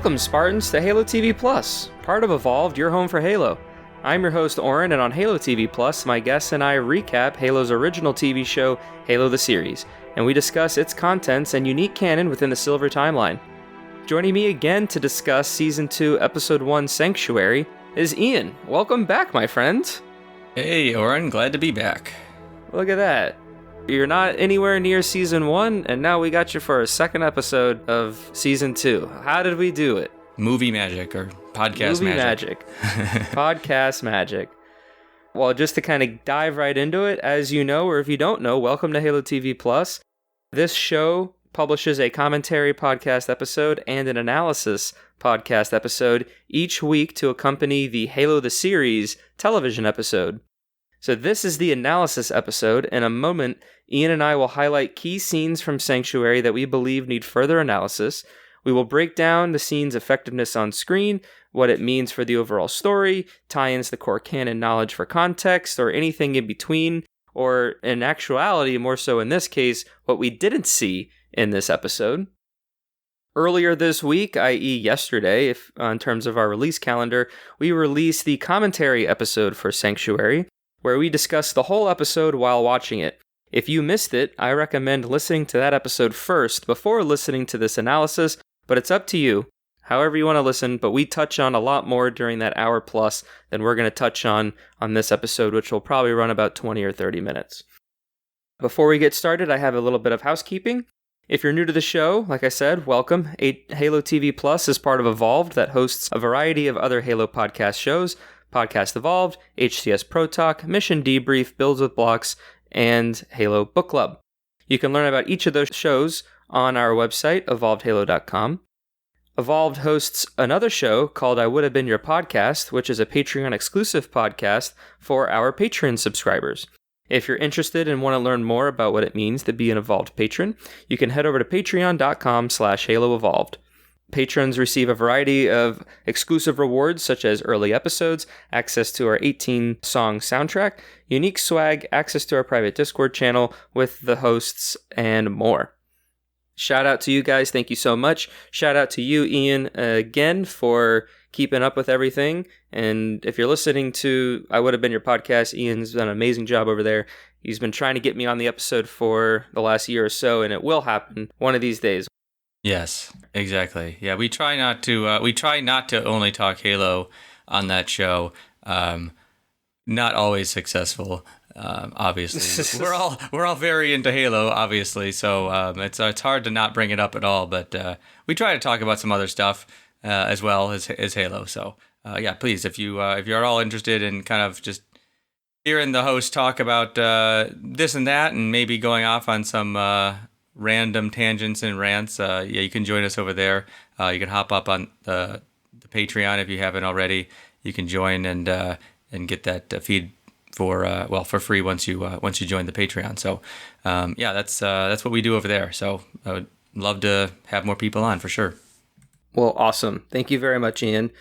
Welcome, Spartans, to Halo TV Plus, part of Evolved, your home for Halo. I'm your host, Oran, and on Halo TV Plus, my guests and I recap Halo's original TV show, Halo the Series, and we discuss its contents and unique canon within the Silver Timeline. Joining me again to discuss Season 2, Episode 1, Sanctuary, is Ian. Welcome back, my friend. Hey, Oran, glad to be back. Look at that. You're not anywhere near Season 1, and now we got you for a second episode of Season 2. How did we do it? Movie magic or podcast magic. Podcast magic. Well, just to kind of dive right into it, as you know, or if you don't know, welcome to Halo TV Plus. This show publishes a commentary podcast episode and an analysis podcast episode each week to accompany the Halo the Series television episode. So this is the analysis episode. In a moment, Ian and I will highlight key scenes from Sanctuary that we believe need further analysis. We will break down the scene's effectiveness on screen, what it means for the overall story, tie-ins to core canon knowledge for context, or anything in between, or in actuality, more so in this case, what we didn't see in this episode. Earlier this week, i.e. yesterday, in terms of our release calendar, we released the commentary episode for Sanctuary, where we discuss the whole episode while watching it. If you missed it, I recommend listening to that episode first before listening to this analysis, but it's up to you, however you want to listen, but we touch on a lot more during that hour plus than we're going to touch on this episode, which will probably run about 20 or 30 minutes. Before we get started, I have a little bit of housekeeping. If you're new to the show, like I said, welcome. Halo TV Plus is part of Evolved that hosts a variety of other Halo podcast shows, Podcast Evolved, HCS Pro Talk, Mission Debrief, Builds with Blocks, and Halo Book Club. You can learn about each of those shows on our website, evolvedhalo.com. Evolved hosts another show called I Would Have Been Your Podcast, which is a Patreon-exclusive podcast for our Patreon subscribers. If you're interested and want to learn more about what it means to be an Evolved patron, you can head over to patreon.com/HaloEvolved. Patrons receive a variety of exclusive rewards such as early episodes, access to our 18-song soundtrack, unique swag, access to our private Discord channel with the hosts, and more. Shout out to you guys. Thank you so much. Shout out to you, Ian, again for keeping up with everything. And if you're listening to I Would Have Been Your Podcast, Ian's done an amazing job over there. He's been trying to get me on the episode for the last year or so, and it will happen one of these days. Yes, exactly. Yeah, we try not to only talk Halo on that show. Not always successful, obviously. we're all very into Halo, obviously. So it's hard to not bring it up at all. But we try to talk about some other stuff as well as Halo. So yeah, please, if you're all interested in kind of just hearing the host talk about this and that, and maybe going off on some random tangents and rants, yeah, you can join us over there. You can hop up on the Patreon if you haven't already. You can join and get that feed for free once you join the Patreon. So yeah, that's what we do over there. So I would love to have more people on for sure. Well, awesome. Thank you very much, Ian.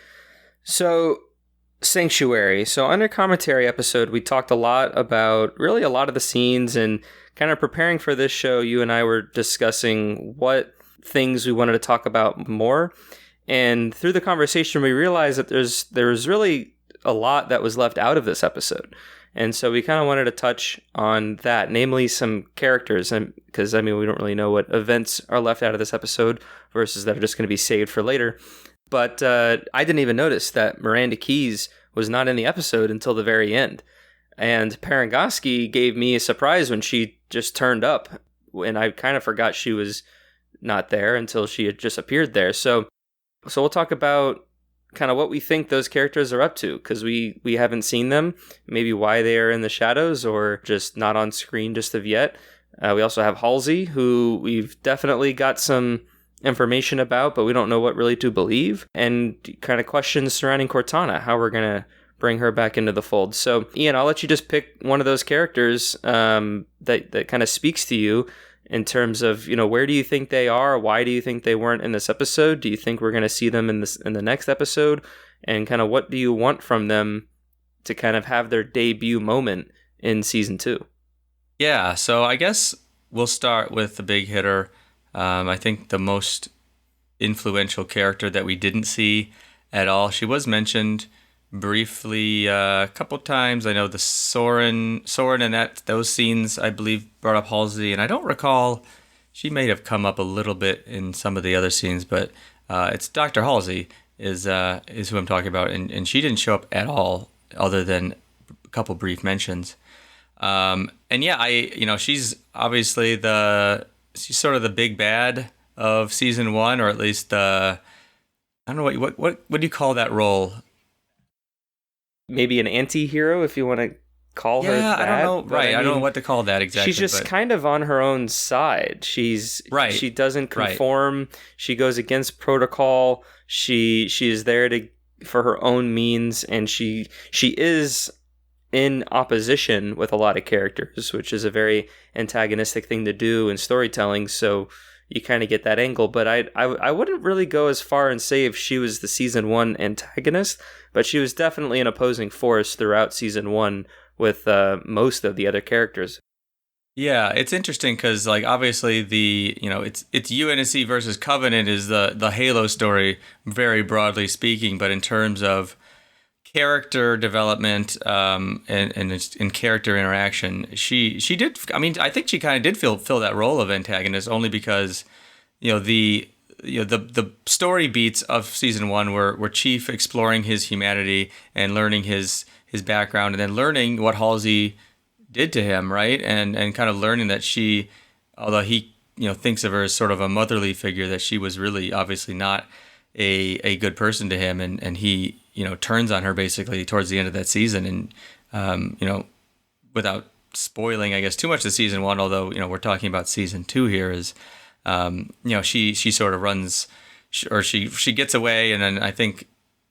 So Sanctuary. So under commentary episode, we talked a lot about really a lot of the scenes, and kind of preparing for this show, you and I were discussing what things we wanted to talk about more. And through the conversation, we realized that there was really a lot that was left out of this episode. And so we kind of wanted to touch on that, namely some characters. And because, I mean, we don't really know what events are left out of this episode versus that are just going to be saved for later. But I didn't even notice that Miranda Keyes was not in the episode until the very end. And Parangoski gave me a surprise when she just turned up, and I kind of forgot she was not there until she had just appeared there. So we'll talk about kind of what we think those characters are up to, because we haven't seen them, maybe why they are in the shadows or just not on screen just of yet. We also have Halsey, who we've definitely got some information about, but we don't know what really to believe, and kind of questions surrounding Cortana, how we're going to bring her back into the fold. So, Ian, I'll let you just pick one of those characters that kind of speaks to you in terms of, where do you think they are? Why do you think they weren't in this episode? Do you think we're going to see them in the next episode? And kind of what do you want from them to kind of have their debut moment in season 2? Yeah, so I guess we'll start with the big hitter. I think the most influential character that we didn't see at all. She was mentioned briefly a couple times. I know the Soren and those scenes, I believe, brought up Halsey, and I don't recall. She may have come up a little bit in some of the other scenes, but it's Dr. Halsey is who I'm talking about, and she didn't show up at all, other than a couple brief mentions. And yeah, she's obviously she's sort of the big bad of season 1, or at least I don't know what do you call that role? Maybe an anti-hero, if you want to call her that. I don't know. Right, I don't know what to call that exactly. She's just kind of on her own side. She doesn't conform. Right. She goes against protocol. She is there for her own means, and she is in opposition with a lot of characters, which is a very antagonistic thing to do in storytelling. So you kind of get that angle, but I wouldn't really go as far and say if she was the season 1 antagonist, but she was definitely an opposing force throughout season 1 with most of the other characters. Yeah, it's interesting because, like, obviously it's UNSC versus Covenant is the Halo story, very broadly speaking, but in terms of character development and character interaction, she did. I mean, I think she kind of did fill that role of antagonist, only because the story beats of season 1 were Chief exploring his humanity and learning his background, and then learning what Halsey did to him, right, and kind of learning that she, although he thinks of her as sort of a motherly figure, that she was really obviously not a good person to him, and he turns on her basically towards the end of that season, and without spoiling, I guess, too much of season 1, although we're talking about season 2 here, is she sort of runs, or she gets away, and then I think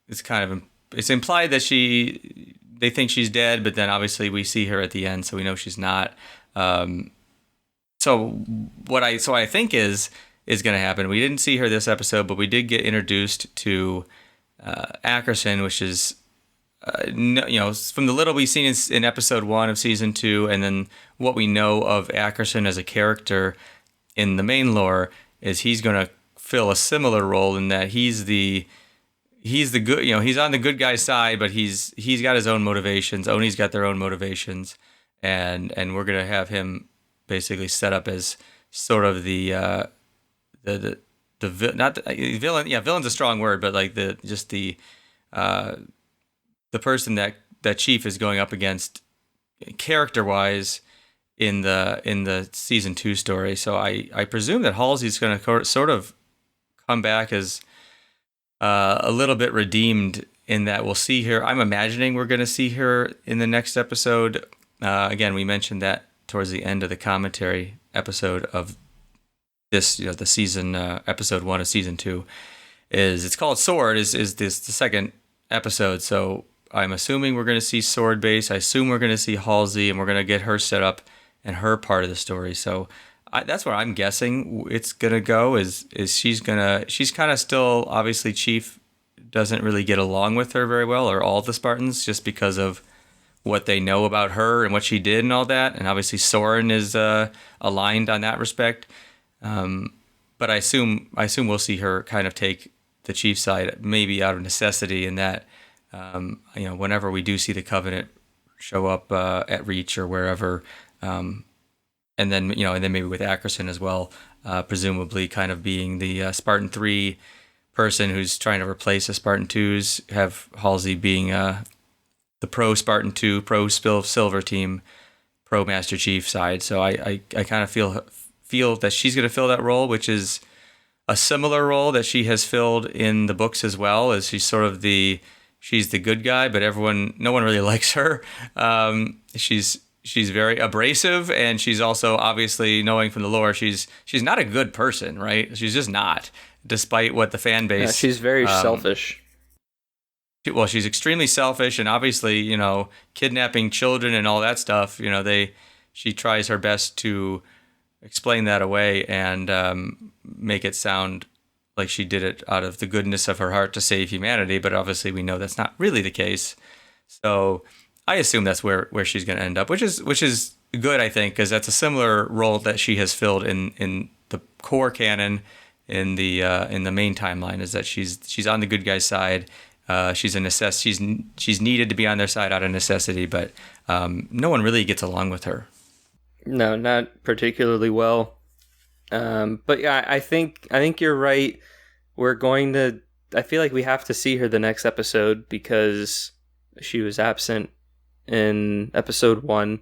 it's implied that they think she's dead, but then obviously we see her at the end, so we know she's not. So what I think is going to happen. We didn't see her this episode, but we did get introduced to Ackerson, which is from the little we've seen in episode 1 of season 2, and then what we know of Ackerson as a character in the main lore is he's going to fill a similar role in that he's the good, he's on the good guy's side, but he's got his own motivations. Oni's got their own motivations, and we're going to have him basically set up as sort of the villain. Yeah, villain's a strong word, but like the person that Chief is going up against character wise in the season 2 story. So I presume that Halsey's going to sort of come back as a little bit redeemed, in that we'll see her. I'm imagining we're going to see her in the next episode. Again, we mentioned that towards the end of the commentary episode of this, the season, episode 1 of season 2, it's called Sword, is this the second episode. So I'm assuming we're going to see Sword base. I assume we're going to see Halsey, and we're going to get her set up and her part of the story. So that's where I'm guessing it's gonna go. Is she's kind of still, obviously Chief doesn't really get along with her very well, or all the Spartans, just because of what they know about her and what she did and all that. And obviously Soren is aligned on that respect. But I assume we'll see her kind of take the Chief side, maybe out of necessity, in that whenever we do see the Covenant show up at Reach or wherever. And then maybe with Ackerson as well, presumably kind of being the Spartan 3 person who's trying to replace the Spartan 2s, have Halsey being the pro Spartan 2, pro Silver team, pro Master Chief side. So I kind of feel that she's going to fill that role, which is a similar role that she has filled in the books as well, as she's the good guy, but no one really likes her. She's very abrasive, and she's also, obviously, knowing from the lore, she's not a good person, right? She's just not, despite what the fan base. Yeah, she's very selfish. Well, she's extremely selfish, and obviously, kidnapping children and all that stuff. She tries her best to explain that away and make it sound like she did it out of the goodness of her heart to save humanity. But obviously, we know that's not really the case. So I assume that's where she's going to end up, which is good, I think, because that's a similar role that she has filled in the core canon in the main timeline is that she's on the good guy's side. She's needed to be on their side out of necessity, but no one really gets along with her. No, not particularly well. But yeah, I think you're right. I feel like we have to see her the next episode because she was absent in episode 1.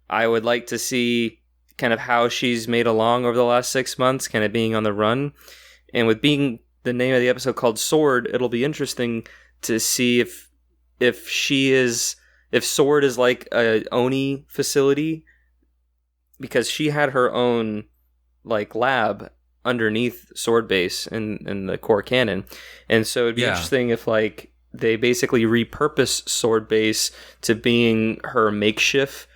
I would like to see kind of how she's made along over the last 6 months, kind of being on the run. And with being the name of the episode called Sword, it'll be interesting to see if Sword is like a Oni facility, because she had her own like lab underneath Sword Base in the core canon. And so it'd be interesting if like they basically repurpose Sword Base to being her makeshift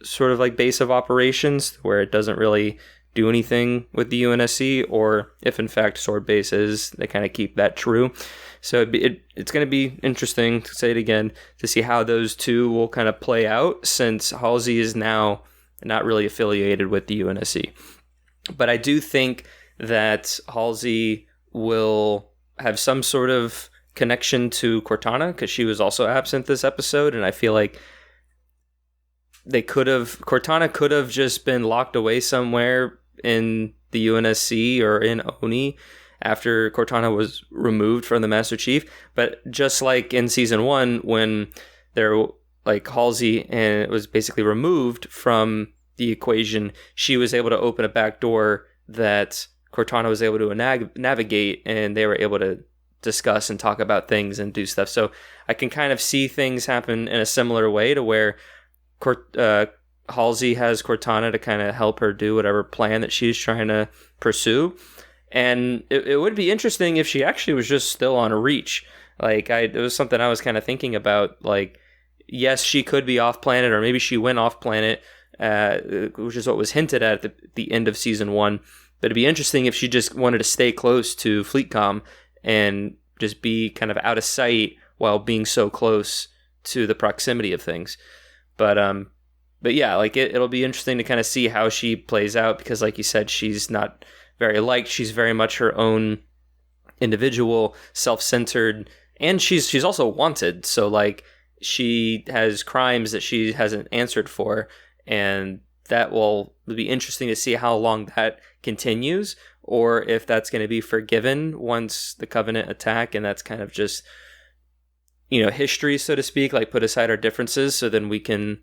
sort of like base of operations, where it doesn't really do anything with the UNSC, or if in fact Sword Base is, they kind of keep that true. So it's going to be interesting, to say it again, to see how those two will kind of play out, since Halsey is now not really affiliated with the UNSC. But I do think that Halsey will have some sort of connection to Cortana, because she was also absent this episode, and I feel like Cortana could have just been locked away somewhere in the UNSC or in Oni after Cortana was removed from the Master Chief. But just like in season 1, when they're like Halsey and it was basically removed from the equation, she was able to open a back door that Cortana was able to navigate, and they were able to discuss and talk about things and do stuff. So I can kind of see things happen in a similar way, to where Halsey has Cortana to kind of help her do whatever plan that she's trying to pursue. And it would be interesting if she actually was just still on a Reach. Like, it was something I was kind of thinking about. Like, yes, she could be off planet, or maybe she went off planet, which is what was hinted at the end of season 1. But it'd be interesting if she just wanted to stay close to FleetCom and just be kind of out of sight while being so close to the proximity of things. But yeah, like it'll be interesting to kind of see how she plays out, because like you said, she's not very liked. She's very much her own individual, self-centered, and she's also wanted. So like she has crimes that she hasn't answered for, and that will be interesting to see how long that continues, or if that's going to be forgiven once the Covenant attack, and that's kind of just, history, so to speak, like put aside our differences so then we can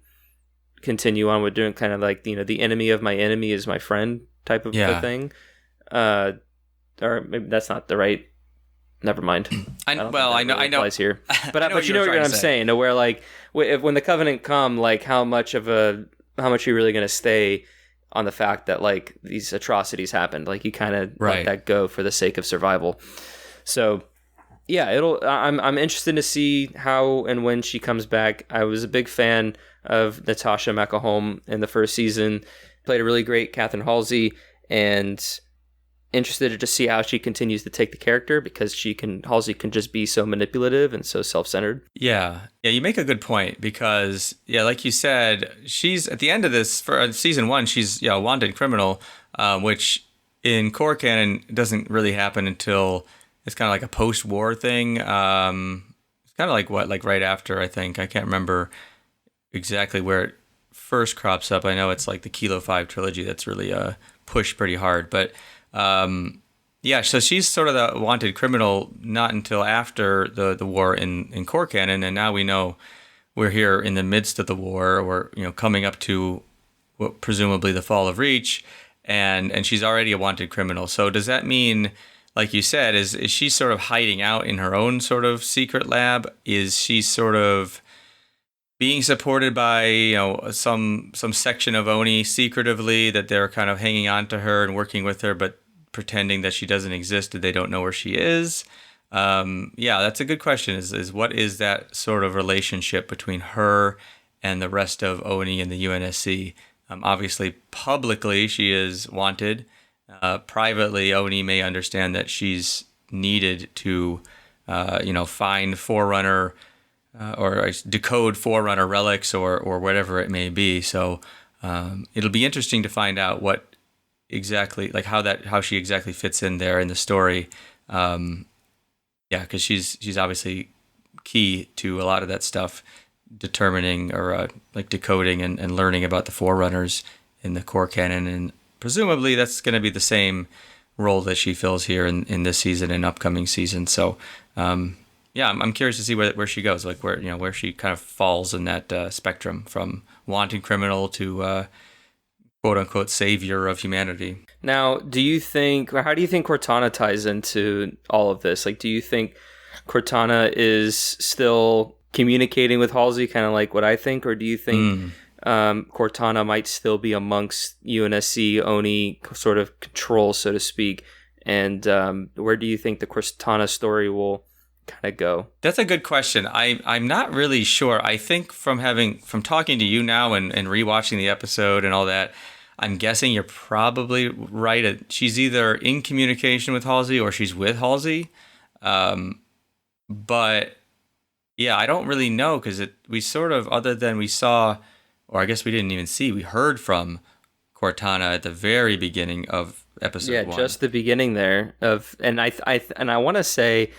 continue on with doing kind of like, the enemy of my enemy is my friend type of a thing. Or maybe that's not the right, never mind. I know applies here. But you know what I'm saying, to where like when the Covenant come, like how much are you really going to stay on the fact that like these atrocities happened? Like you kind of let that go for the sake of survival. So yeah, I'm interested to see how and when she comes back. I was a big fan of Natasha McElhone in the first season. Played a really great Catherine Halsey, and interested to see how she continues to take the character, because Halsey can just be so manipulative and so self-centered. Yeah, you make a good point, because like you said, she's at the end of this for season 1, she's a wanted criminal, which in core canon doesn't really happen until it's kind of like a post-war thing. It's kind of like right after, I think. I can't remember exactly where it first crops up. I know it's like the Kilo 5 trilogy that's really pushed pretty hard. But so she's sort of the wanted criminal not until after the war in core canon. And now we know we're here in the midst of the war. We're coming up to what presumably the fall of Reach. And she's already a wanted criminal. So does that mean, like you said, is she sort of hiding out in her own sort of secret lab? Is she sort of being supported by some section of Oni secretively, that they're kind of hanging on to her and working with her, but pretending that she doesn't exist, that they don't know where she is? That's a good question. Is what is that sort of relationship between her and the rest of Oni and the UNSC? Obviously, publicly she is wanted. Privately, Oni may understand that she's needed to, find Forerunner or decode Forerunner relics or whatever it may be. So it'll be interesting to find out what exactly, like how she exactly fits in there in the story. Yeah, because she's obviously key to a lot of that stuff, determining or like decoding and learning about the Forerunners in the core canon, and presumably that's going to be the same role that she fills here in this season and upcoming season. So, yeah, I'm curious to see where she goes, like where she kind of falls in that spectrum from wanton criminal to quote unquote savior of humanity. Now, how do you think Cortana ties into all of this? Like, do you think Cortana is still communicating with Halsey, kind of like what I think, or do you think Cortana might still be amongst UNSC Oni sort of control, so to speak? And where do you think the Cortana story will kind of go? That's a good question. I'm not really sure. I think from talking to you now and rewatching the episode and all that, I'm guessing you're probably right. She's either in communication with Halsey or she's with Halsey. But yeah, I don't really know, because we sort of, other than we saw, or I guess we didn't even see, we heard from Cortana at the very beginning of episode 1. Yeah, just the beginning there and I want to say,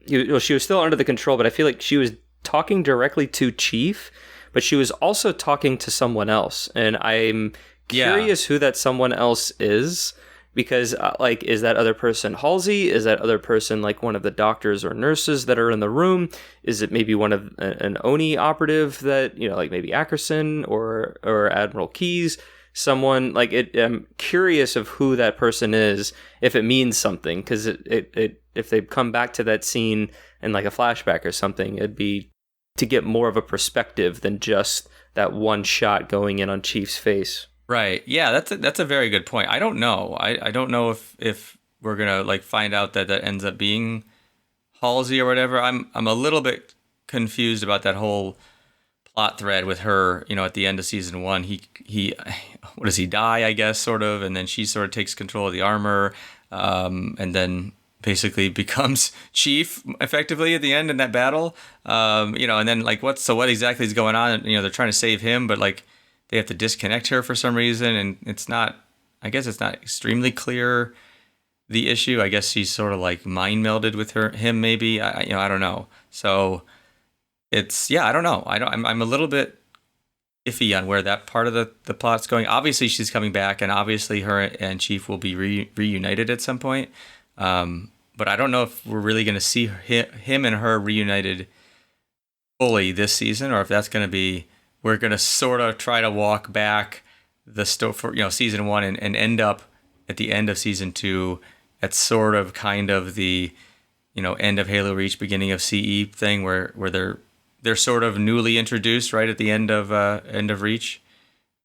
she was still under the control, but I feel like she was talking directly to Chief, but she was also talking to someone else, and I'm curious who that someone else is, because like, is that other person Halsey? Is that other person like one of the doctors or nurses that are in the room? Is it maybe one of an Oni operative that, like maybe Ackerson or Admiral Keyes? Someone like it. I'm curious of who that person is, if it means something, because if they come back to that scene in like a flashback or something, it'd be to get more of a perspective than just that one shot going in on Chief's face. Right. Yeah, that's a very good point. I don't know. I don't know if we're gonna like find out that ends up being Halsey or whatever. I'm a little bit confused about that whole plot thread with her. At the end of season 1, he what does he die? I guess sort of, and then she sort of takes control of the armor, and then basically becomes Chief effectively at the end in that battle. And then like what exactly is going on? They're trying to save him, but like, they have to disconnect her for some reason, and it's not extremely clear the issue. I guess she's sort of like mind melded with him maybe. I don't know. So I don't know. I'm a little bit iffy on where that part of the plot's going. Obviously she's coming back, and obviously her and Chief will be reunited at some point. But I don't know if we're really going to see him and her reunited fully this season, or if that's going to be, we're going to sort of try to walk back the story for season 1 and end up at the end of season 2 at sort of kind of the end of Halo Reach, beginning of CE thing, where they're sort of newly introduced right at the end of Reach.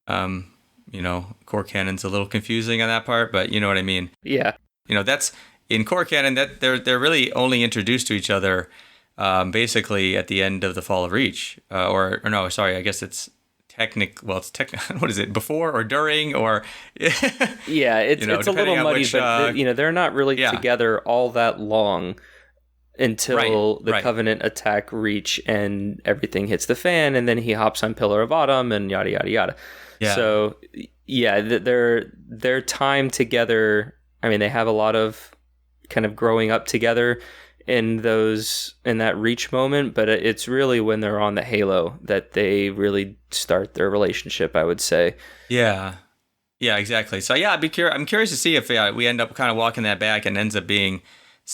Core canon's a little confusing on that part, but you know what I mean. Yeah. That's in core canon, that they're really only introduced to each other basically at the end of the Fall of Reach, or no, sorry, I guess it's what is it, before or during, or yeah, it's a little muddy, which, but they're not really together all that long until the Covenant attack Reach and everything hits the fan, and then he hops on Pillar of Autumn and yada yada yada. Yeah. So yeah, their time together, I mean, they have a lot of kind of growing up together in that Reach moment, but it's really when they're on the Halo that they really start their relationship, I would say. Yeah exactly. So yeah, I'm curious to see if we end up kind of walking that back, and ends up being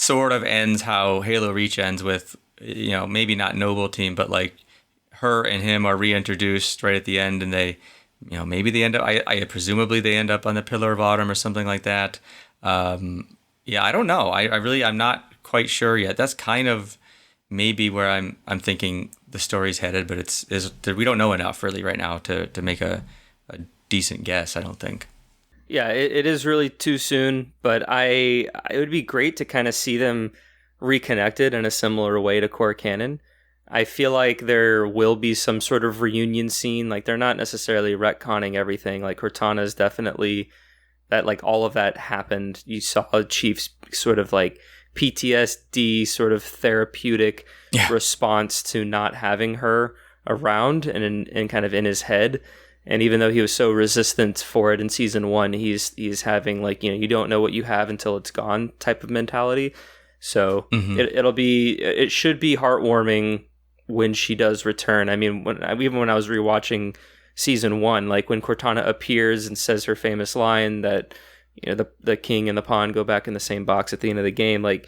ends how Halo Reach ends with, maybe not Noble Team, but like her and him are reintroduced right at the end, and they maybe they end up, presumably they end up on the Pillar of Autumn or something like that. I don't know. I'm not quite sure yet. That's kind of maybe where I'm thinking the story's headed, but we don't know enough really right now to make a decent guess, I don't think. Yeah, it is really too soon, but it would be great to kind of see them reconnected in a similar way to core canon. I feel like there will be some sort of reunion scene. Like, they're not necessarily retconning everything. Like, Cortana's definitely that, like, all of that happened. You saw Chief's sort of like PTSD sort of therapeutic response to not having her around and kind of in his head. And even though he was so resistant for it in season 1, he's having like, you don't know what you have until it's gone type of mentality. So it should be heartwarming when she does return. I mean, even when I was rewatching season 1, like when Cortana appears and says her famous line that, the king and the pawn go back in the same box at the end of the game, like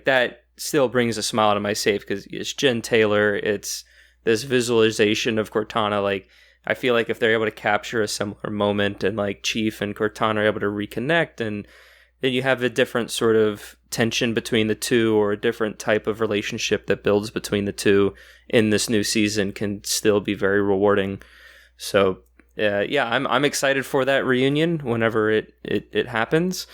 that still brings a smile to my face, because it's Jen Taylor. It's this visualization of Cortana. Like, I feel like if they're able to capture a similar moment, and like Chief and Cortana are able to reconnect, and then you have a different sort of tension between the two, or a different type of relationship that builds between the two in this new season, can still be very rewarding. So I'm excited for that reunion whenever it happens.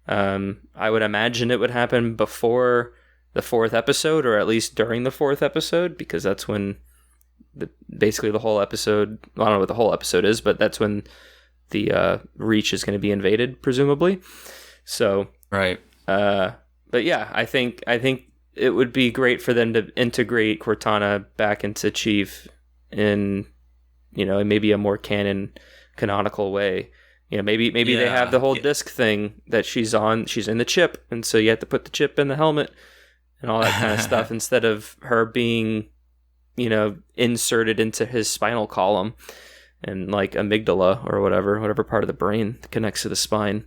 I would imagine it would happen before the 4th episode, or at least during the 4th episode, because that's when basically the whole episode, I don't know what the whole episode is, but that's when the Reach is going to be invaded, presumably. So right. But yeah, I think it would be great for them to integrate Cortana back into Chief in, in maybe a more canonical way. Maybe they have the whole disc thing that she's in the chip, and so you have to put the chip in the helmet and all that kind of stuff, instead of her being, inserted into his spinal column and like amygdala or whatever part of the brain connects to the spine.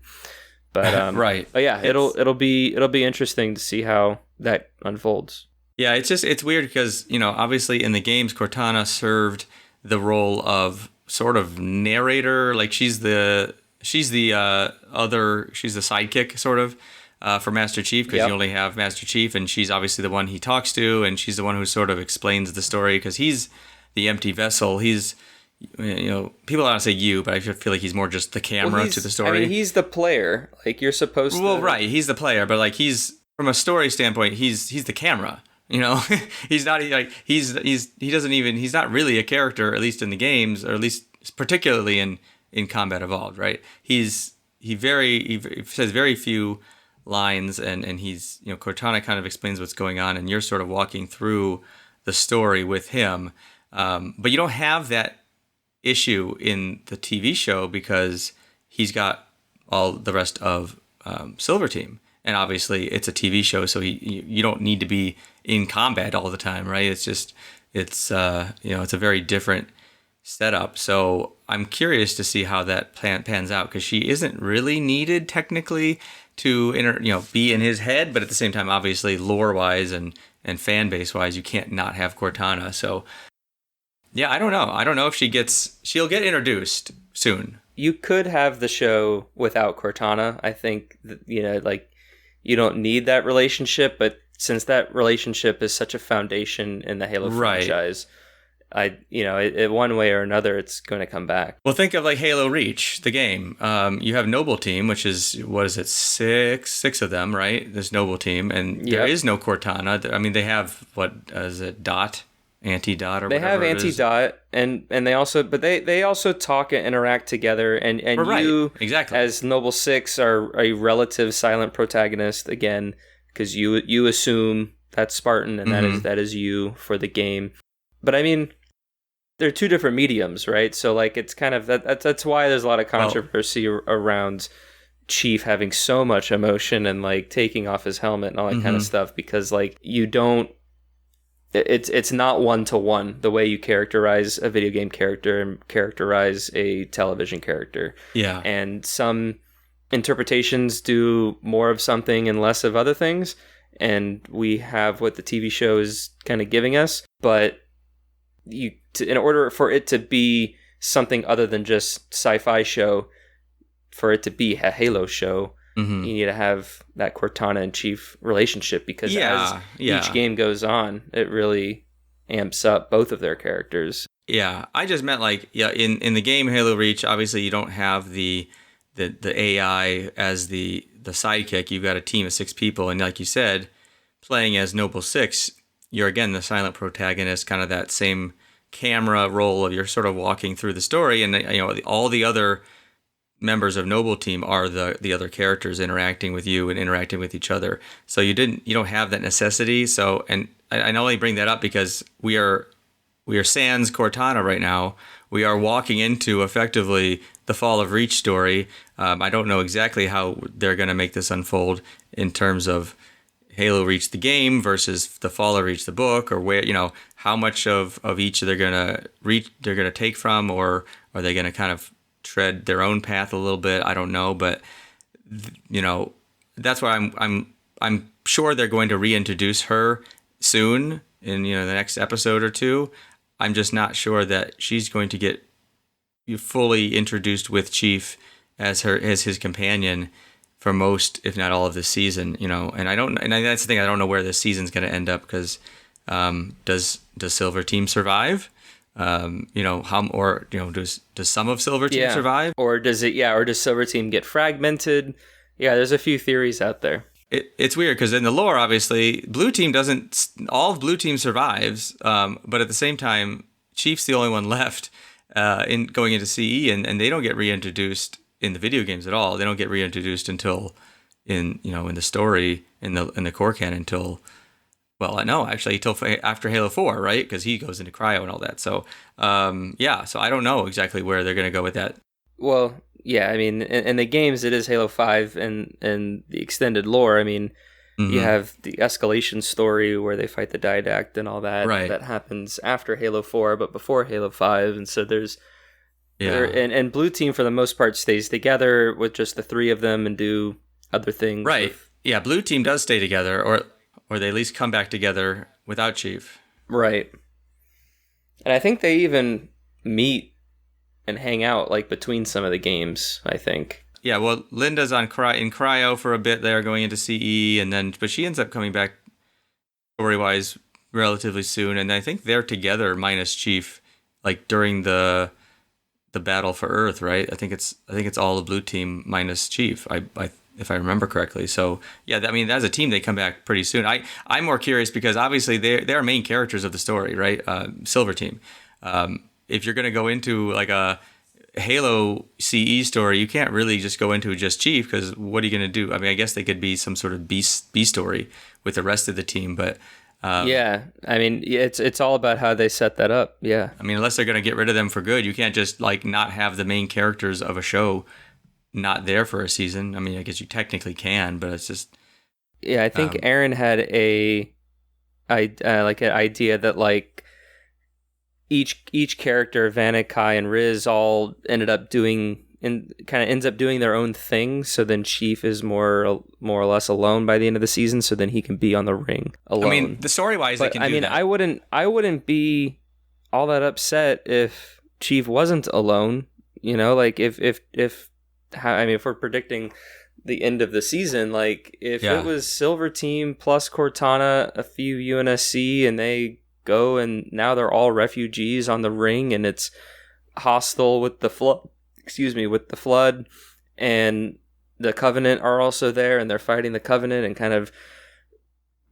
But right. But yeah, it'll be interesting to see how that unfolds. Yeah, it's weird because, obviously in the games, Cortana served the role of sort of narrator. Like she's the sidekick sort of for Master Chief, because you only have Master Chief, and she's obviously the one he talks to, and she's the one who sort of explains the story, because he's the empty vessel. He's, people don't say you, but I feel like he's more just the camera to the story. I mean, he's the player. Like, you're supposed to. Well, right, he's the player, but like he's, from a story standpoint, he's the camera. He's not like he's not really a character, at least in the games, or at least particularly in Combat Evolved, right? He says very few lines, and he's, Cortana kind of explains what's going on, and you're sort of walking through the story with him. But you don't have that issue in the TV show, because he's got all the rest of Silver Team. And obviously it's a TV show, so you don't need to be in combat all the time, right? It's a very different setup. So I'm curious to see how that pans out, because she isn't really needed technically to be in his head, but at the same time, obviously lore-wise and fan base-wise, you can't not have Cortana. So yeah, I don't know. I don't know if she'll get introduced soon. You could have the show without Cortana. I think you don't need that relationship, but since that relationship is such a foundation in the Halo franchise, one way or another, it's going to come back. Well, think of like Halo Reach, the game. You have Noble Team, which is, what is it, six of them, right? This Noble Team, and there is no Cortana. I mean, they have, what is it, Dot? Anti-Dot or they whatever have Anti-Dot, and they also talk and interact together, and you exactly as Noble 6 are a relative silent protagonist again, because you assume that's Spartan, and that is you for the game. But I mean, they're two different mediums, right? So like, it's kind of that's why there's a lot of controversy around Chief having so much emotion and like taking off his helmet and all that kind of stuff, because like it's not one-to-one the way you characterize a video game character and characterize a television character. Yeah. And some interpretations do more of something and less of other things, and we have what the TV show is kind of giving us. But in order for it to be something other than just sci-fi show, for it to be a Halo show, you need to have that Cortana and Chief relationship, because as each game goes on, it really amps up both of their characters. Yeah, I just meant like, in the game Halo Reach, obviously you don't have the AI as the sidekick. You've got a team of 6 people, and like you said, playing as Noble 6, you're again the silent protagonist, kind of that same camera role of you're sort of walking through the story, and all the other members of Noble Team are the other characters interacting with you and interacting with each other. So you don't have that necessity. So, and I only bring that up because we are we are sans Cortana right now. We are walking into effectively the Fall of Reach story. I don't know exactly how they're going to make this unfold in terms of Halo Reach the game versus the Fall of Reach the book, or where, how much of each they're going to take from, or are they going to kind of tread their own path a little bit? I don't know, but that's why I'm sure they're going to reintroduce her soon in the next episode or two. I'm just not sure that she's going to get fully introduced with Chief as his companion for most, if not all, of this season. And that's the thing. I don't know where this season's going to end up, because does Silver Team survive? Does some of Silver Team survive, or does Silver Team get fragmented? Yeah, there's a few theories out there. It's weird because in the lore, obviously, Blue Team doesn't. All of Blue Team survives, but at the same time, Chief's the only one left in going into CE, and they don't get reintroduced in the video games at all. They don't get reintroduced until in the story in the core canon until after Halo 4, right? Because he goes into cryo and all that. So so I don't know exactly where they're going to go with that. Well, yeah, I mean, in the games, it is Halo 5, and the extended lore, I mean, you have the escalation story where they fight the Didact and all that. Right. That happens after Halo 4, but before Halo 5, and so there's... Yeah. And Blue Team, for the most part, stays together with just the three of them and do other things. Right. Yeah, Blue Team does stay together, or they at least come back together without Chief. Right. And I think they even meet and hang out between some of the games, I think. Yeah, well, Linda's in cryo for a bit there, going into CE, but she ends up coming back story-wise relatively soon, and I think they're together minus Chief, during the battle for Earth, right? I think it's all the Blue Team minus Chief, if I remember correctly. So yeah, I mean, as a team, they come back pretty soon. I'm more curious because obviously they're main characters of the story, right? Silver Team. If you're going to go into a Halo CE story, you can't really just go into just Chief, because what are you going to do? I mean, I guess they could be some sort of B story with the rest of the team, but yeah, I mean, it's all about how they set that up. Yeah, I mean, unless they're going to get rid of them for good, you can't just not have the main characters of a show not there for a season. I mean, I guess you technically can, but it's just... Yeah, I think Aaron had an idea that each character, Vanek, Kai, and Riz, all ends up doing their own thing. So then Chief is more or less alone by the end of the season. So then he can be on the ring alone. I mean, the story wise, they can do that. I wouldn't be all that upset if Chief wasn't alone. If we're predicting the end of the season, it was Silver Team plus Cortana, a few UNSC, and they go, and now they're all refugees on the ring, and it's hostile with the flood, and the Covenant are also there, and they're fighting the Covenant and kind of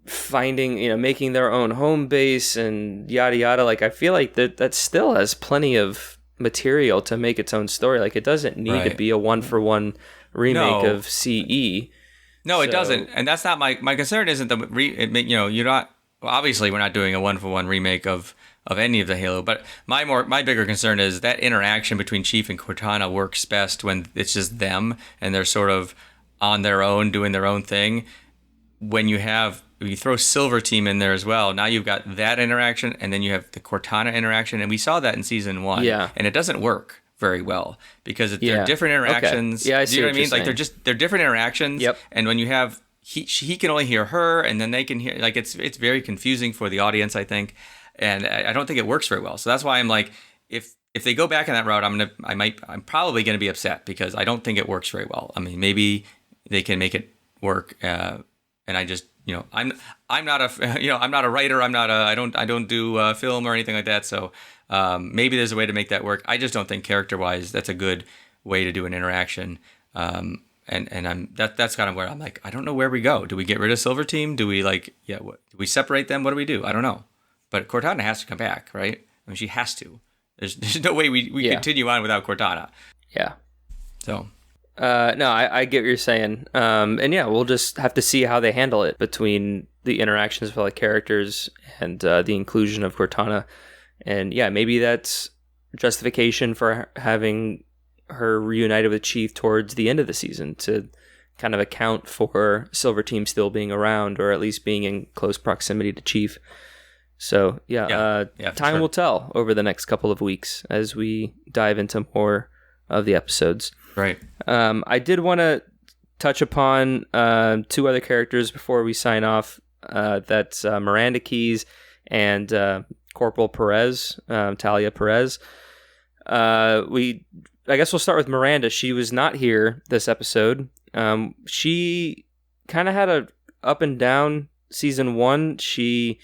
finding, making their own home base and yada yada. I feel like that still has plenty of material to make its own story. It doesn't need to be a 1-for-1 remake of CE. No, it doesn't, and that's not my concern. Isn't you're not. Well, obviously, we're not doing a 1-for-1 remake of any of the Halo, but my bigger concern is that interaction between Chief and Cortana works best when it's just them and they're sort of on their own, doing their own thing. When you throw Silver Team in there as well, now you've got that interaction, and then you have the Cortana interaction, and we saw that in season 1. Yeah, and it doesn't work very well because they're different interactions. Okay. Yeah, I see. Do you know what I mean? They're different interactions. Yep. And when you have he can only hear her, and then they can hear, it's very confusing for the audience, I think, and I don't think it works very well. So that's why I'm if they go back in that route, I'm probably gonna be upset because I don't think it works very well. I mean, maybe they can make it work, and I just I'm not a writer. I don't do film or anything like that. So maybe there's a way to make that work. I just don't think character wise that's a good way to do an interaction. And that's kind of where I'm I don't know where we go. Do we get rid of Silver Team? Do we do we separate them? What do we do? I don't know. But Cortana has to come back, right? I mean, she has to. There's no way we continue on without Cortana. Yeah. So. No, I get what you're saying. And yeah, we'll just have to see how they handle it between the interactions with all the characters and the inclusion of Cortana And yeah, maybe that's justification for having her reunited with Chief towards the end of the season to kind of account for Silver Team still being around, or at least being in close proximity to Chief. So time will tell over the next couple of weeks as we dive into more of the episodes. Right. I did want to touch upon two other characters before we sign off. That's Miranda Keyes and Corporal Perez, Talia Perez. I guess we'll start with Miranda. She was not here this episode. She kind of had a up and down season 1. She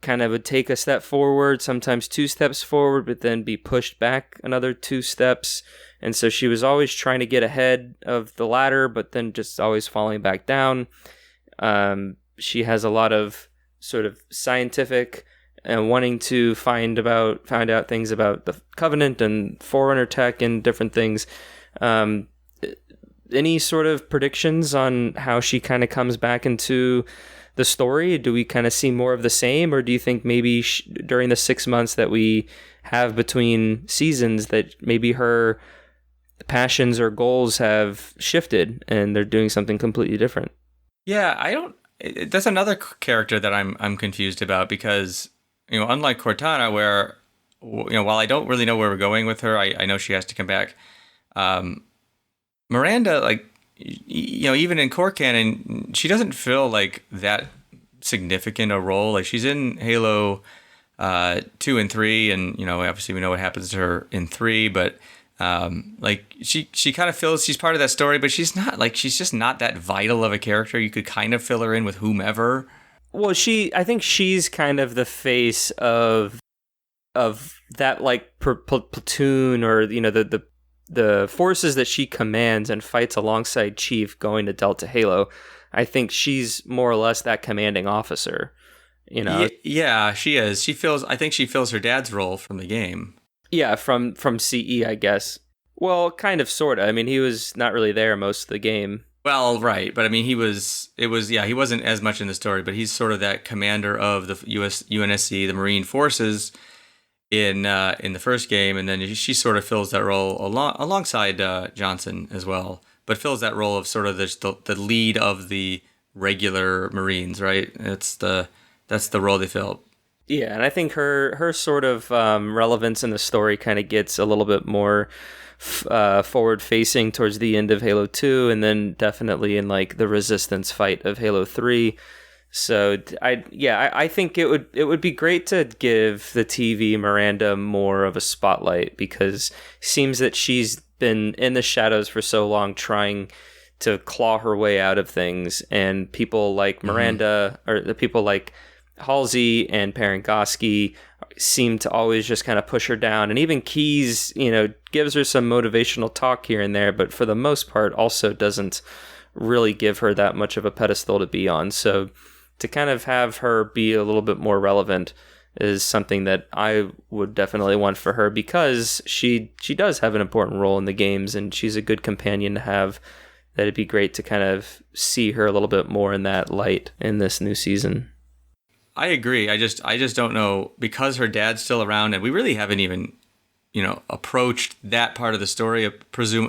kind of would take a step forward, sometimes 2 steps forward, but then be pushed back another 2 steps. And so she was always trying to get ahead of the ladder, but then just always falling back down. She has a lot of sort of scientific and wanting to find out things about the Covenant and Forerunner tech and different things. Any sort of predictions on how she kind of comes back into the story? Do we kind of see more of the same, or do you think maybe during the 6 months that we have between seasons that maybe her passions or goals have shifted and they're doing something completely different? Yeah, that's another character that I'm confused about, because unlike Cortana, where while I don't really know where we're going with her, I know she has to come back. Miranda, like, even in core canon, she doesn't feel like that significant a role. Like, she's in Halo 2 and 3, and obviously we know what happens to her in 3, but she kind of feels she's part of that story, but she's just not that vital of a character. You could kind of fill her in with whomever. Well, I think she's kind of the face of that, like, platoon, or the forces that she commands and fights alongside Chief going to Delta Halo. I think she's more or less that commanding officer. Yeah, she is. I think she fills her dad's role from the game. Yeah, from CE, I guess. Well, kind of, sort of. I mean, he was not really there most of the game. Well, right, but I mean, he wasn't as much in the story, but he's sort of that commander of the UNSC, the Marine Forces, in the first game, and then she sort of fills that role alongside Johnson as well, but fills that role of sort of the lead of the regular Marines, right? That's the role they fill. Yeah, and I think her sort of relevance in the story kind of gets a little bit more forward facing towards the end of Halo 2, and then definitely in like the resistance fight of Halo 3. So I think it would be great to give the TV Miranda more of a spotlight, because it seems that she's been in the shadows for so long trying to claw her way out of things, and people like Miranda, or the people like Halsey and Parengoski, seem to always just kind of push her down. And even Keyes, gives her some motivational talk here and there, but for the most part also doesn't really give her that much of a pedestal to be on. So to kind of have her be a little bit more relevant is something that I would definitely want for her, because she does have an important role in the games, and she's a good companion to have. That it'd be great to kind of see her a little bit more in that light in this new season. I agree. I just don't know, because her dad's still around, and we really haven't even, approached that part of the story.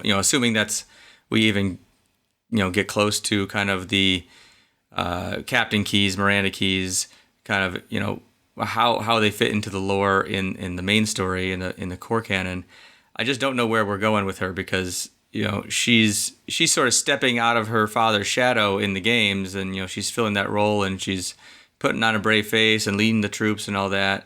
Assuming that's we even, get close to kind of the Captain Keyes, Miranda Keyes, kind of, how they fit into the lore in the main story in the core canon. I just don't know where we're going with her, because she's sort of stepping out of her father's shadow in the games, and she's filling that role, and she's putting on a brave face and leading the troops and all that.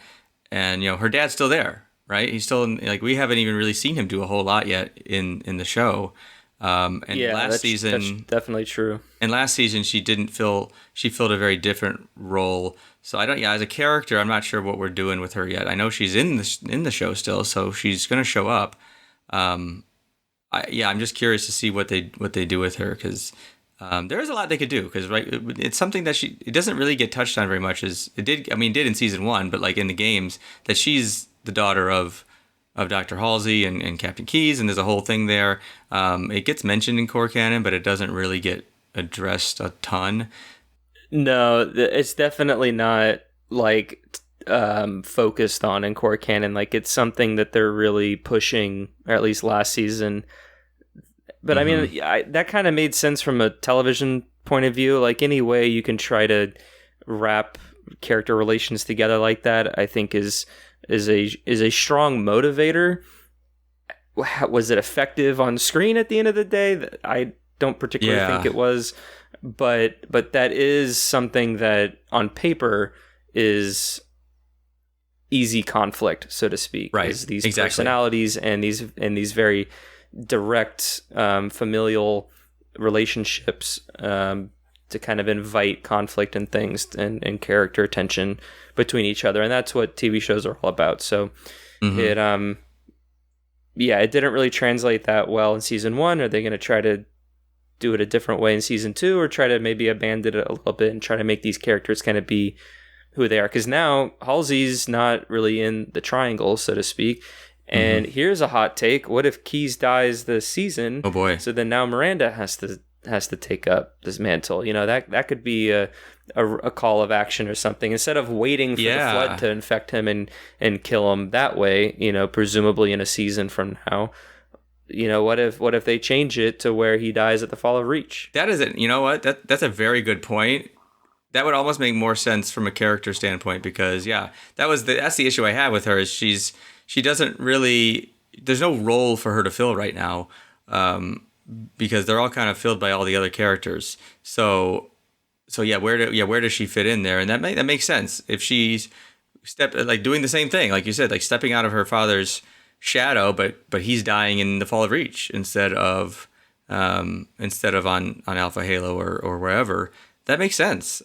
And her dad's still there, right? He's still we haven't even really seen him do a whole lot yet in the show. Last season, that's definitely true. And last season she filled a very different role. So as a character, I'm not sure what we're doing with her yet. I know she's in the show still, so she's going to show up. I'm just curious to see what they do with her, because there is a lot they could do, because it's something that it doesn't really get touched on very much, as it did in season 1, but like in the games, that she's the daughter of Dr. Halsey and Captain Keyes, and there's a whole thing there. It gets mentioned in core canon, but it doesn't really get addressed a ton. No, it's definitely not like focused on in core canon. Like, it's something that they're really pushing, or at least last season. But I mean, that kind of made sense from a television point of view. Like, any way you can try to wrap character relations together like that, I think is a strong motivator. Was it effective on screen at the end of the day? I don't particularly think it was, but that is something that on paper is easy conflict, so to speak. Right. Is these personalities and these very direct familial relationships to kind of invite conflict and things and character tension between each other, and that's what TV shows are all about. So it didn't really translate that well in season 1. Are they going to try to do it a different way in season 2, or try to maybe abandon it a little bit and try to make these characters kind of be who they are? Because now Halsey's not really in the triangle, so to speak. And here's a hot take: what if Keyes dies this season? Oh boy! So then now Miranda has to take up this mantle. You know, that could be a call of action or something. Instead of waiting for the flood to infect him and kill him that way, you know, presumably in a season from now. You know, what if they change it to where he dies at the fall of Reach? That is it. You know what? That's a very good point. That would almost make more sense from a character standpoint, because that's the issue I have with her, is she doesn't really, there's no role for her to fill right now, because they're all kind of filled by all the other characters. So where does she fit in there? And that makes sense if she's doing the same thing, like you said, like stepping out of her father's shadow, but he's dying in the fall of Reach instead of on Alpha Halo or wherever. That makes sense.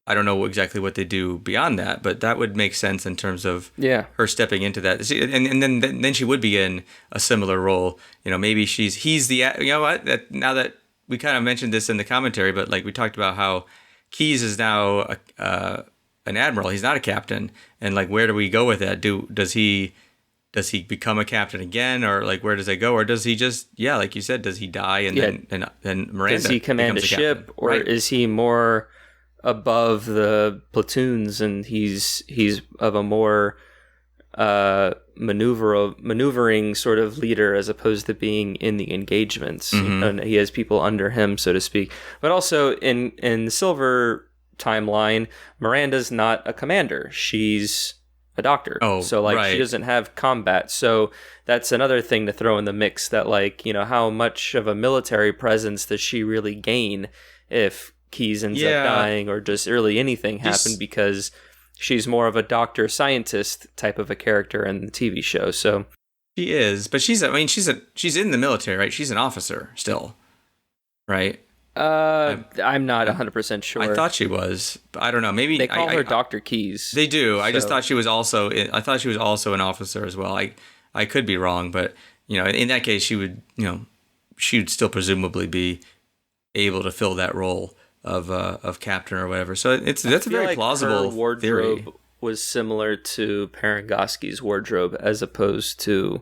I don't know exactly what they do beyond that, but that would make sense in terms of her stepping into that. And then she would be in a similar role. You know, maybe he's the, you know what, now that we kind of mentioned this in the commentary, but like we talked about how Keyes is now an admiral. He's not a captain. And like, where do we go with that? Does he become a captain again, or like, where does it go? Or does he just, like you said, does he die and then Miranda? Does he command a ship, or is he more above the platoons and he's of a more maneuvering sort of leader, as opposed to being in the engagements? And he has people under him, so to speak. But also in the Silver timeline, Miranda's not a commander. She's a doctor. She doesn't have combat. So that's another thing to throw in the mix, that like, you know, how much of a military presence does she really gain if Keyes ends up dying, or just really anything happen, because she's more of a doctor scientist type of a character in the TV show. So she is, but she's in the military, right? She's an officer still, right? I'm not 100% sure. I thought she was, but I don't know. Maybe they call her Dr. Keyes. They do. I just thought she was also an officer as well. I could be wrong, but you know, in that case, she would still presumably be able to fill that role of captain or whatever. So that's a very plausible her wardrobe theory. Was similar to Parangoski's wardrobe, as opposed to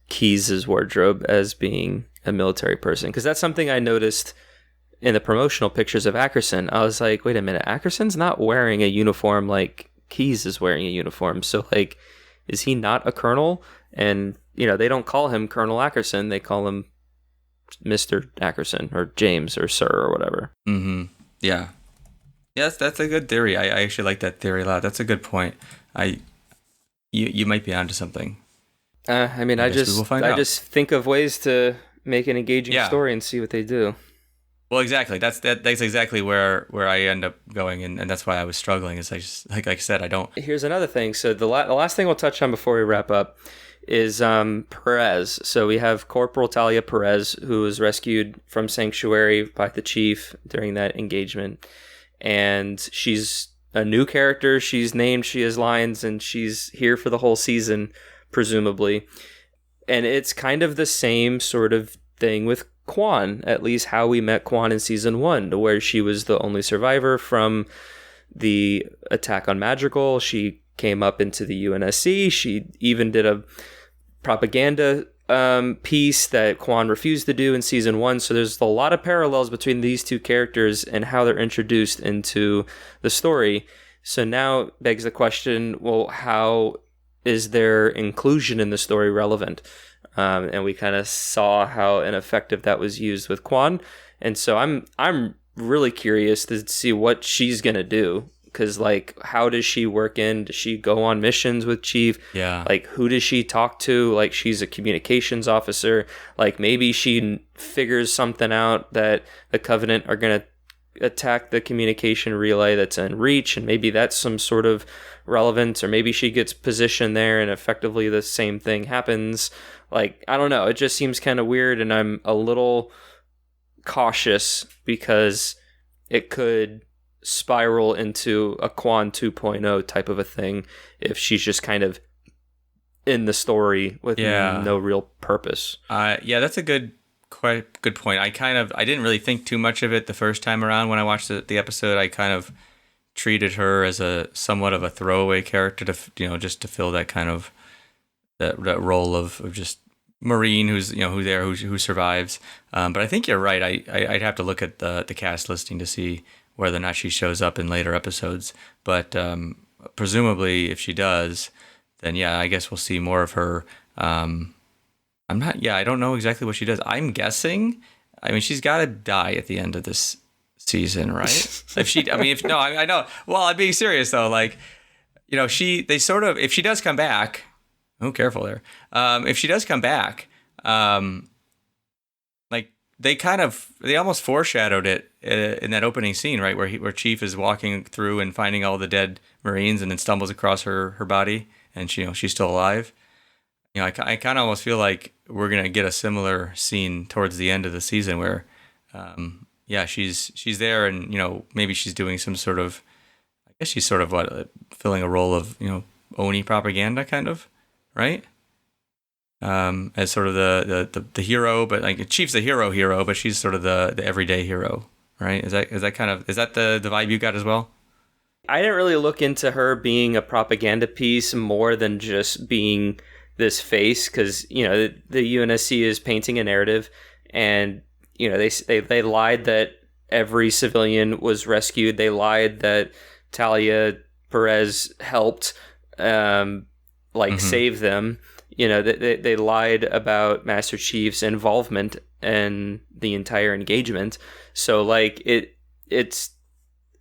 Keyes' wardrobe as being a military person. Because that's something I noticed in the promotional pictures of Ackerson. I was like, wait a minute, Ackerson's not wearing a uniform like Keyes is wearing a uniform. So like, is he not a colonel? And you know, they don't call him Colonel Ackerson. They call him Mr. Ackerson or James or Sir or whatever. Yeah. Yes, that's a good theory. I actually like that theory a lot. That's a good point. You might be onto something. I mean, I just think of ways to make an engaging story and see what they do. Well, exactly. That's exactly where I end up going, and that's why I was struggling. Is like I said, I don't. Here's another thing. So the last thing we'll touch on before we wrap up is Perez. So we have Corporal Talia Perez, who was rescued from Sanctuary by the chief during that engagement, and she's a new character. She's named, she has lines, and she's here for the whole season, presumably. And it's kind of the same sort of thing with Kwan, at least how we met Kwan in season 1, to where she was the only survivor from the attack on Madrigal. She came up into the UNSC. She even did a propaganda piece that Kwan refused to do in season 1. So there's a lot of parallels between these two characters and how they're introduced into the story So now begs the question, well, how is their inclusion in the story relevant? And we kind of saw how ineffective that was used with Quan. And so I'm really curious to see what she's going to do. Because, like, how does she work in? Does she go on missions with Chief? Yeah. Like, who does she talk to? Like, she's a communications officer. Like, maybe she figures something out that the Covenant are going to attack the communication relay that's in reach, and maybe that's some sort of relevance, or maybe she gets positioned there and effectively the same thing happens. Like, I don't know. It just seems kind of weird, and I'm a little cautious because it could spiral into a Quan 2.0 type of a thing if she's just kind of in the story with no real purpose. Yeah, that's a quite good point. I didn't really think too much of it the first time around when I watched the episode. I kind of treated her as a somewhat of a throwaway character to just to fill that kind of that role of just Marine who survives. But I think you're right. I'd have to look at the cast listing to see whether or not she shows up in later episodes. But presumably, if she does, then yeah, I guess we'll see more of her. I don't know exactly what she does. I'm guessing. I mean, she's got to die at the end of this season, right? I know. Well, I'm being serious though. Like, if she does come back. Oh, careful there. If she does come back, they almost foreshadowed it in that opening scene, right, where Chief is walking through and finding all the dead Marines, and then stumbles across her body, and she's still alive. I kind of almost feel like we're gonna get a similar scene towards the end of the season where, she's there, and maybe she's doing some sort of, I guess she's sort of filling a role of Oni propaganda kind of, right? As sort of the hero, but like Chief's the hero, but she's sort of the everyday hero, right? Is that the vibe you got as well? I didn't really look into her being a propaganda piece more than just being this face, because the UNSC is painting a narrative, and they lied that every civilian was rescued. They lied that Talia Perez helped save them. They lied about Master Chief's involvement in the entire engagement. So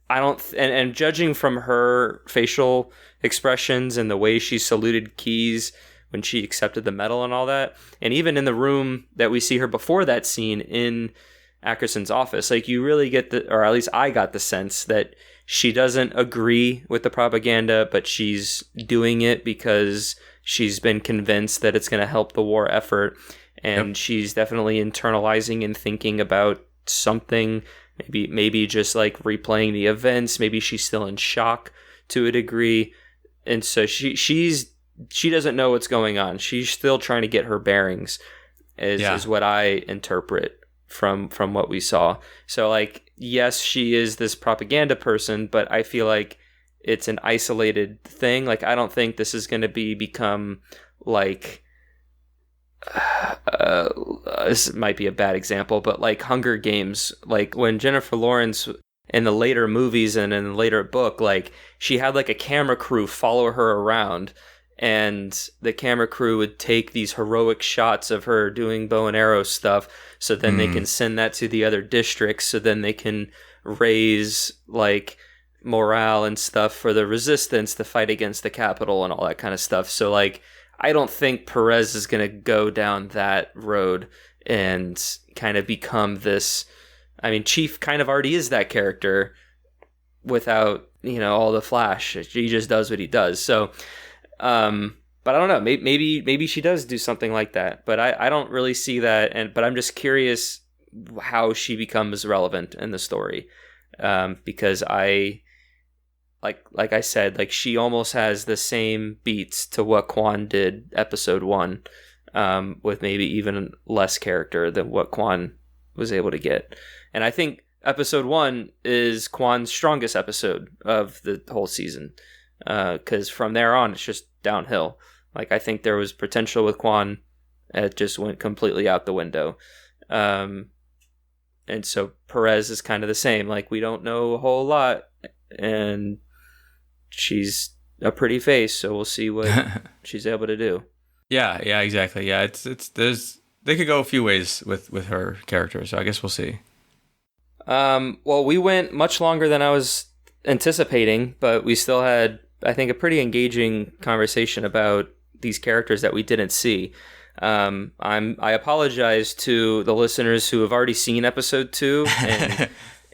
and judging from her facial expressions and the way she saluted Keyes when she accepted the medal and all that, and even in the room that we see her before that scene in Ackerson's office, like, you really get or at least I got the sense that she doesn't agree with the propaganda, but she's doing it because she's been convinced that it's going to help the war effort, and she's definitely internalizing and thinking about something, maybe just like replaying the events. Maybe she's still in shock to a degree, and so she doesn't know what's going on. She's still trying to get her bearings, is what I interpret from what we saw. So, like, yes, she is this propaganda person, but I feel like it's an isolated thing. Like, I don't think this is going to become like this might be a bad example, but like Hunger Games, like when Jennifer Lawrence in the later movies and in the later book, like, she had like a camera crew follow her around, and the camera crew would take these heroic shots of her doing bow and arrow stuff, so then they can send that to the other districts, so then they can raise like morale and stuff for the resistance to fight against the Capitol and all that kind of stuff. So, like, I don't think Perez is going to go down that road and kind of become this. I mean, Chief kind of already is that character without, all the flash. He just does what he does. So, but I don't know. Maybe she does do something like that. But I don't really see that. But I'm just curious how she becomes relevant in the story, because like I said, like, she almost has the same beats to what Quan did episode 1, with maybe even less character than what Quan was able to get. And I think episode 1 is Quan's strongest episode of the whole season, because from there on, it's just downhill. Like, I think there was potential with Quan, and it just went completely out the window. And so Perez is kind of the same. Like, we don't know a whole lot, and she's a pretty face, so we'll see what she's able to do. Yeah, exactly. Yeah, they could go a few ways with her character, so I guess we'll see. Well, we went much longer than I was anticipating, but we still had, I think, a pretty engaging conversation about these characters that we didn't see. I apologize to the listeners who have already seen episode 2,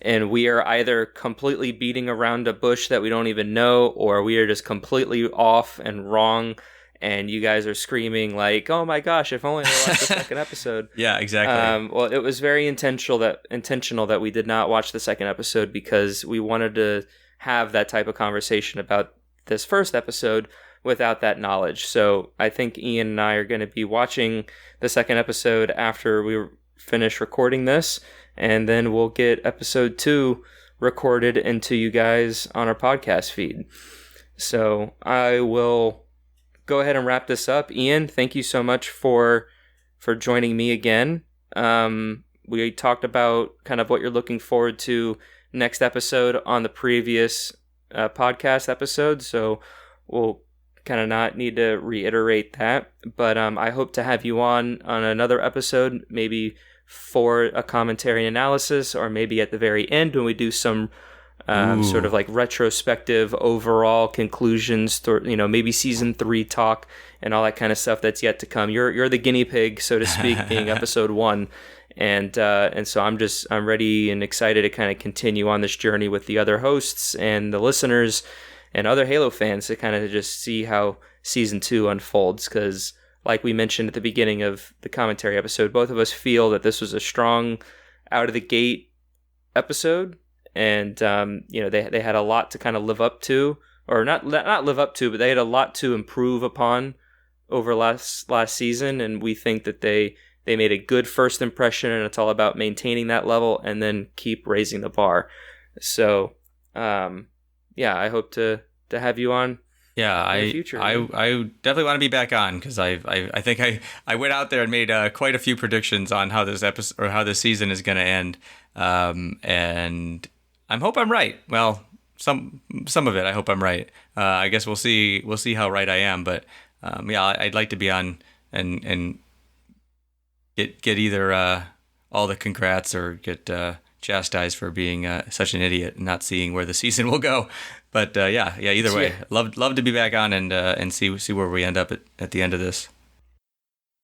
and we are either completely beating around a bush that we don't even know, or we are just completely off and wrong, and you guys are screaming like, "Oh my gosh! If only I watched the second episode." Yeah, exactly. Well, it was very intentional that we did not watch the second episode because we wanted to have that type of conversation about this first episode without that knowledge. So I think Ian and I are going to be watching the second episode after we finish recording this, and then we'll get episode 2 recorded into you guys on our podcast feed. So I will go ahead and wrap this up. Ian, thank you so much for joining me again. We talked about kind of what you're looking forward to next episode on the previous podcast episode, so we'll kind of not need to reiterate that. But I hope to have you on another episode, maybe for a commentary analysis, or maybe at the very end when we do some sort of like retrospective overall conclusions, maybe season 3 talk and all that kind of stuff that's yet to come. You're the guinea pig, so to speak, being episode 1, and so I'm ready and excited to kind of continue on this journey with the other hosts and the listeners and other Halo fans to kind of just see how season 2 unfolds, because like we mentioned at the beginning of the commentary episode, both of us feel that this was a strong out of the gate episode. And, they had a lot to kind of live up to, or not live up to, but they had a lot to improve upon over last season. And we think that they made a good first impression, and it's all about maintaining that level and then keep raising the bar. So, I hope to have you on. Yeah, in the future. I definitely want to be back on, because I think I went out there and made quite a few predictions on how this episode or how this season is going to end, and I hope I'm right. Well, some of it I hope I'm right. I guess we'll see how right I am. But I'd like to be on and get either all the congrats or get chastised for being such an idiot and not seeing where the season will go. But either way, love to be back on and see where we end up at the end of this.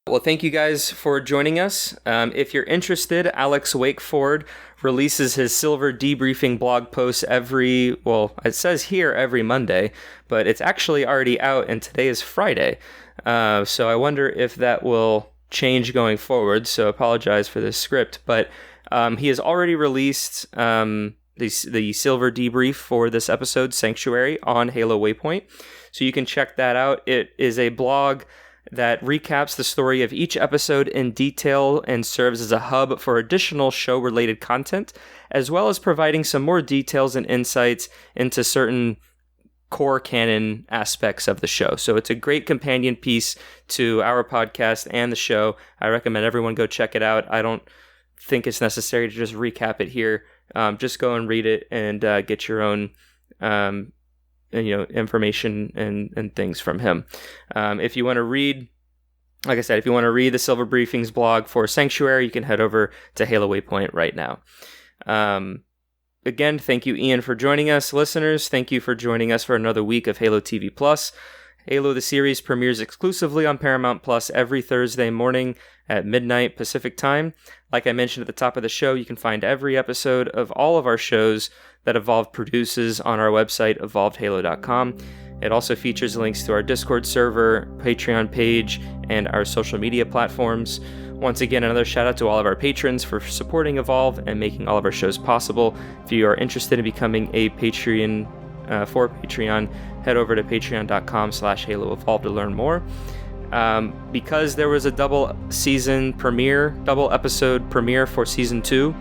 Well, thank you guys for joining us. If you're interested, Alex Wakeford releases his Silver Debriefing blog posts it says here every Monday, but it's actually already out, and today is Friday. So I wonder if that will change going forward, so apologize for this script. But he has already released the Silver Debrief for this episode, Sanctuary, on Halo Waypoint. So you can check that out. It is a blog that recaps the story of each episode in detail and serves as a hub for additional show-related content, as well as providing some more details and insights into certain core canon aspects of the show. So it's a great companion piece to our podcast and the show. I recommend everyone go check it out. I don't think it's necessary to just recap it here. Just go and read it and get your own information and things from him. If you want to read, like I said, if you want to read the Silver Briefings blog for Sanctuary, you can head over to Halo Waypoint right now. Again, thank you, Ian, for joining us. Listeners, thank you for joining us for another week of Halo TV Plus. Halo the series premieres exclusively on Paramount Plus every Thursday morning at midnight Pacific Time. Like I mentioned at the top of the show, you can find every episode of all of our shows that Evolved produces on our website, evolvedhalo.com. It also features links to our Discord server, Patreon page, and our social media platforms. Once again, another shout out to all of our patrons for supporting Evolve and making all of our shows possible. If you are interested in becoming a Patreon for Patreon, head over to patreon.com/HaloEvolve to learn more. Because there was a double episode premiere for season 2,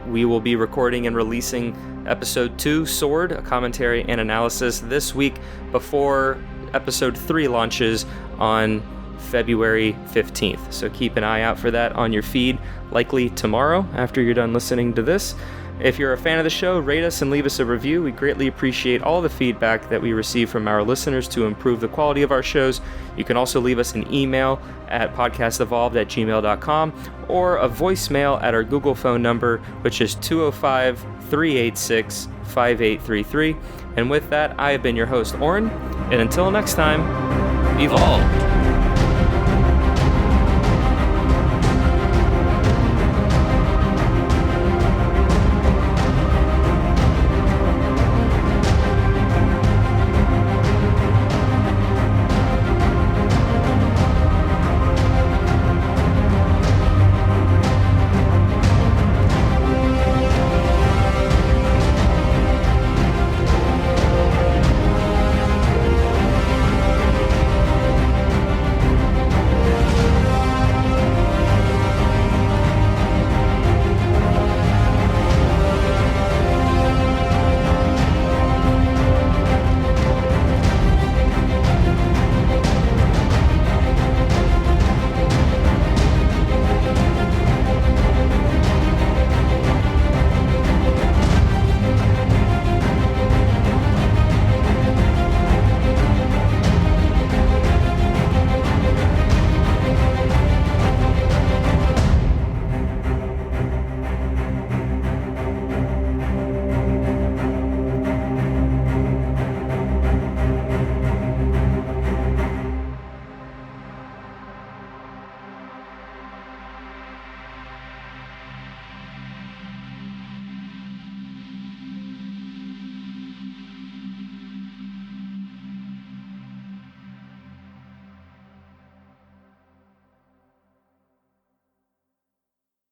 we will be recording and releasing episode 2, Sword, a commentary and analysis this week before episode 3 launches on February 15th. So keep an eye out for that on your feed, likely tomorrow after you're done listening to this. If you're a fan of the show, rate us and leave us a review. We greatly appreciate all the feedback that we receive from our listeners to improve the quality of our shows. You can also leave us an email at podcastevolved@gmail.com or a voicemail at our Google phone number, which is 205-386-5833. And with that, I have been your host, Oran, and until next time, evolve.